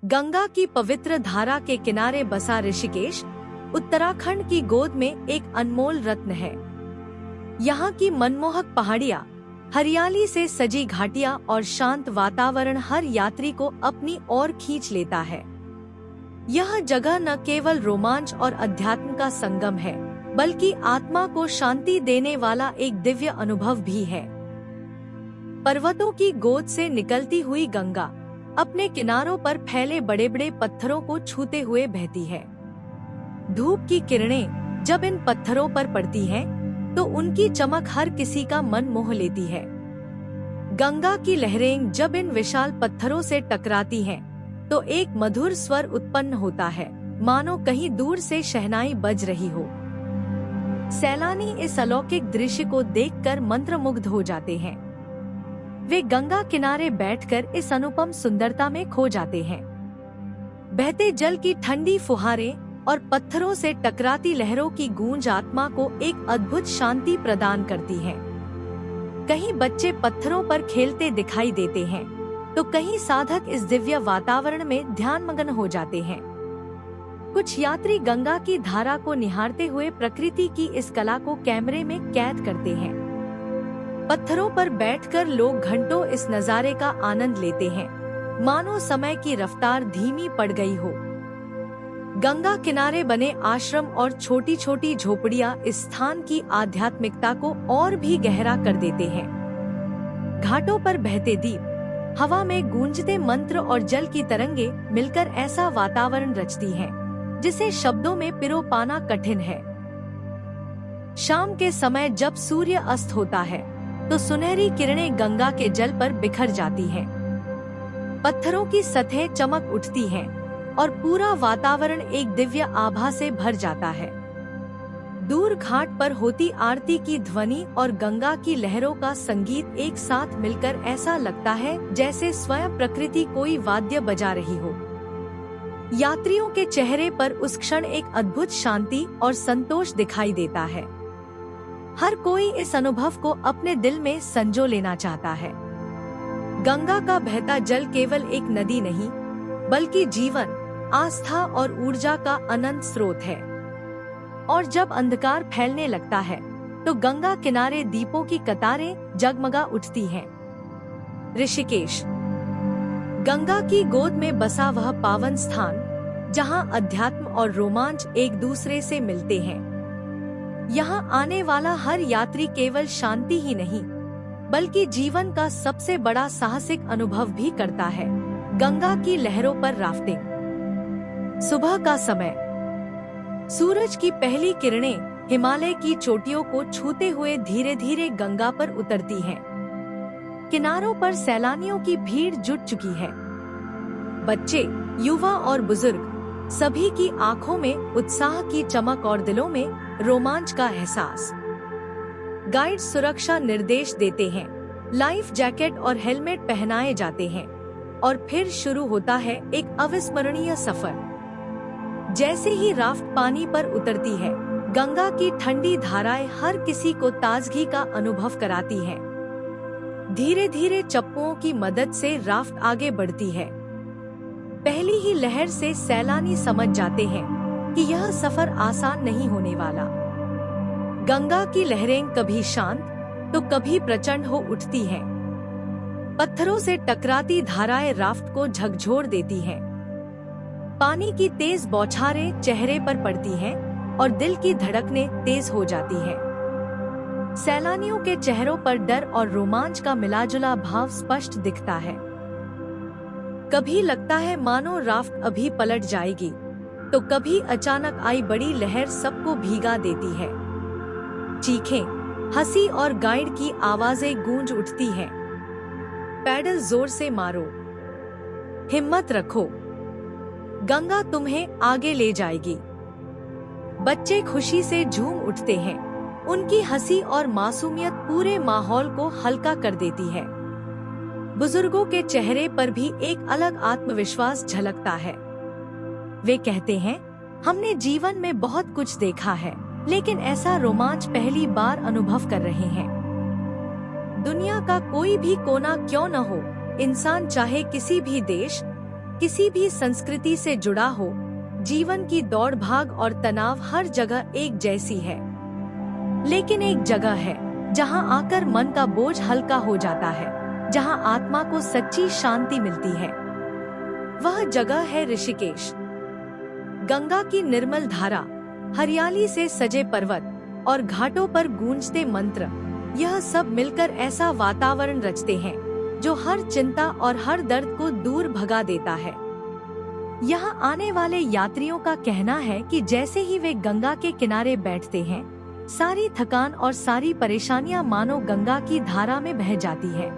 गंगा की पवित्र धारा के किनारे बसा ऋषिकेश उत्तराखंड की गोद में एक अनमोल रत्न है। यहाँ की मनमोहक पहाड़ियाँ, हरियाली से सजी घाटियाँ और शांत वातावरण हर यात्री को अपनी ओर खींच लेता है। यह जगह न केवल रोमांच और अध्यात्म का संगम है, बल्कि आत्मा को शांति देने वाला एक दिव्य अनुभव भी है। पर्वतों की गोद से निकलती हुई गंगा अपने किनारों पर फैले बड़े बड़े पत्थरों को छूते हुए बहती है। धूप की किरणें जब इन पत्थरों पर पड़ती हैं, तो उनकी चमक हर किसी का मन मोह लेती है। गंगा की लहरें जब इन विशाल पत्थरों से टकराती हैं, तो एक मधुर स्वर उत्पन्न होता है, मानो कहीं दूर से शहनाई बज रही हो। सैलानी इस अलौकिक दृश्य को देखकर मंत्रमुग्ध हो जाते हैं। वे गंगा किनारे बैठकर इस अनुपम सुंदरता में खो जाते हैं। बहते जल की ठंडी फुहारें और पत्थरों से टकराती लहरों की गूंज आत्मा को एक अद्भुत शांति प्रदान करती है। कहीं बच्चे पत्थरों पर खेलते दिखाई देते हैं, तो कहीं साधक इस दिव्य वातावरण में ध्यानमग्न हो जाते हैं। कुछ यात्री गंगा की धारा को निहारते हुए प्रकृति की इस कला को कैमरे में कैद करते हैं। पत्थरों पर बैठकर लोग घंटों इस नजारे का आनंद लेते हैं, मानो समय की रफ्तार धीमी पड़ गई हो। गंगा किनारे बने आश्रम और छोटी छोटी झोपड़ियां इस स्थान की आध्यात्मिकता को और भी गहरा कर देते हैं। घाटों पर बहते दीप, हवा में गूंजते मंत्र और जल की तरंगे मिलकर ऐसा वातावरण रचती हैं, जिसे शब्दों में पिरो पाना कठिन है। शाम के समय जब सूर्य अस्त होता है, तो सुनहरी किरणें गंगा के जल पर बिखर जाती हैं। पत्थरों की सतहें चमक उठती हैं और पूरा वातावरण एक दिव्य आभा से भर जाता है। दूर घाट पर होती आरती की ध्वनि और गंगा की लहरों का संगीत एक साथ मिलकर ऐसा लगता है जैसे स्वयं प्रकृति कोई वाद्य बजा रही हो। यात्रियों के चेहरे पर उस क्षण एक अद्भुत शांति और संतोष दिखाई देता है। हर कोई इस अनुभव को अपने दिल में संजो लेना चाहता है। गंगा का बहता जल केवल एक नदी नहीं, बल्कि जीवन, आस्था और ऊर्जा का अनंत स्रोत है। और जब अंधकार फैलने लगता है, तो गंगा किनारे दीपों की कतारें जगमगा उठती हैं। ऋषिकेश, गंगा की गोद में बसा वह पावन स्थान, जहां अध्यात्म और रोमांच एक दूसरे से मिलते हैं। यहाँ आने वाला हर यात्री केवल शांति ही नहीं, बल्कि जीवन का सबसे बड़ा साहसिक अनुभव भी करता है। गंगा की लहरों पर राफ्टिंग। सुबह का समय, सूरज की पहली किरणें हिमालय की चोटियों को छूते हुए धीरे धीरे गंगा पर उतरती हैं। किनारों पर सैलानियों की भीड़ जुट चुकी है। बच्चे, युवा और बुजुर्ग, सभी की आंखों में उत्साह की चमक और दिलों में रोमांच का एहसास। गाइड सुरक्षा निर्देश देते हैं, लाइफ जैकेट और हेलमेट पहनाए जाते हैं, और फिर शुरू होता है एक अविस्मरणीय सफर। जैसे ही राफ्ट पानी पर उतरती है, गंगा की ठंडी धाराएं हर किसी को ताजगी का अनुभव कराती हैं। धीरे धीरे चप्पुओं की मदद से राफ्ट आगे बढ़ती है। पहली ही लहर से सैलानी समझ जाते हैं कि यह सफर आसान नहीं होने वाला। गंगा की लहरें कभी शांत तो कभी प्रचंड हो उठती हैं। पत्थरों से टकराती धाराएं राफ्ट को झकझोर देती हैं। पानी की तेज बौछारें चेहरे पर पड़ती हैं और दिल की धड़कनें तेज हो जाती हैं। सैलानियों के चेहरों पर डर और रोमांच का मिलाजुला भाव स्पष्ट दिखता है। कभी लगता है मानो राफ्ट अभी पलट जाएगी, तो कभी अचानक आई बड़ी लहर सबको भीगा देती है। चीखें, हंसी और गाइड की आवाजें गूंज उठती हैं। पैडल जोर से मारो, हिम्मत रखो, गंगा तुम्हें आगे ले जाएगी। बच्चे खुशी से झूम उठते हैं। उनकी हंसी और मासूमियत पूरे माहौल को हल्का कर देती है। बुजुर्गों के चेहरे पर भी एक अलग आत्मविश्वास झलकता है। वे कहते हैं, हमने जीवन में बहुत कुछ देखा है, लेकिन ऐसा रोमांच पहली बार अनुभव कर रहे हैं। दुनिया का कोई भी कोना क्यों न हो, इंसान चाहे किसी भी देश, किसी भी संस्कृति से जुड़ा हो, जीवन की दौड़ भाग और तनाव हर जगह एक जैसी है। लेकिन एक जगह है जहां आकर मन का बोझ हल्का हो जाता है, जहां आत्मा को सच्ची शांति मिलती है। वह जगह है ऋषिकेश। गंगा की निर्मल धारा, हरियाली से सजे पर्वत और घाटों पर गूंजते मंत्र, यह सब मिलकर ऐसा वातावरण रचते हैं जो हर चिंता और हर दर्द को दूर भगा देता है। यहाँ आने वाले यात्रियों का कहना है कि जैसे ही वे गंगा के किनारे बैठते हैं, सारी थकान और सारी परेशानियां मानो गंगा की धारा में बह जाती है।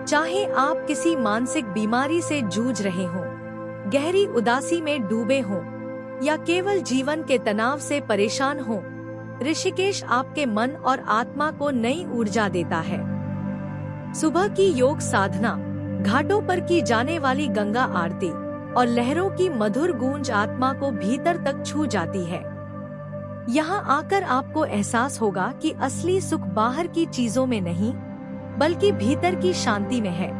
चाहे आप किसी मानसिक बीमारी से जूझ रहे हों, गहरी उदासी में डूबे हों या केवल जीवन के तनाव से परेशान हों, ऋषिकेश आपके मन और आत्मा को नई ऊर्जा देता है। सुबह की योग साधना, घाटों पर की जाने वाली गंगा आरती और लहरों की मधुर गूंज आत्मा को भीतर तक छू जाती है। यहाँ आकर आपको एहसास होगा कि असली सुख बाहर की चीजों में नहीं, बल्कि भीतर की शांति में है।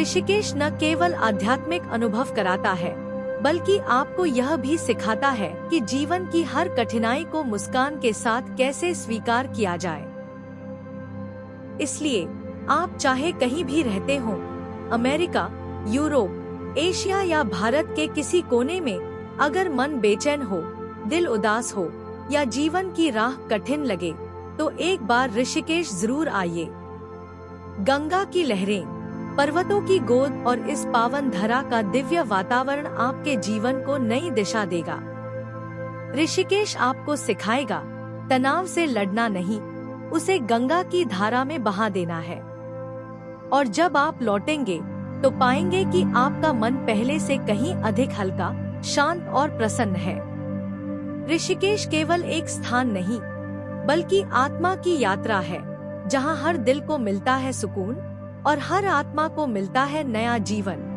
ऋषिकेश न केवल आध्यात्मिक अनुभव कराता है, बल्कि आपको यह भी सिखाता है कि जीवन की हर कठिनाई को मुस्कान के साथ कैसे स्वीकार किया जाए। इसलिए आप चाहे कहीं भी रहते हो, अमेरिका, यूरोप, एशिया या भारत के किसी कोने में, अगर मन बेचैन हो, दिल उदास हो या जीवन की राह कठिन लगे, तो एक बार ऋषिकेश जरूर आइए। गंगा की लहरें, पर्वतों की गोद और इस पावन धरा का दिव्य वातावरण आपके जीवन को नई दिशा देगा। ऋषिकेश आपको सिखाएगा, तनाव से लड़ना नहीं, उसे गंगा की धारा में बहा देना है। और जब आप लौटेंगे तो पाएंगे कि आपका मन पहले से कहीं अधिक हल्का, शांत और प्रसन्न है। ऋषिकेश केवल एक स्थान नहीं, बल्कि आत्मा की यात्रा है, जहां हर दिल को मिलता है सुकून और हर आत्मा को मिलता है नया जीवन।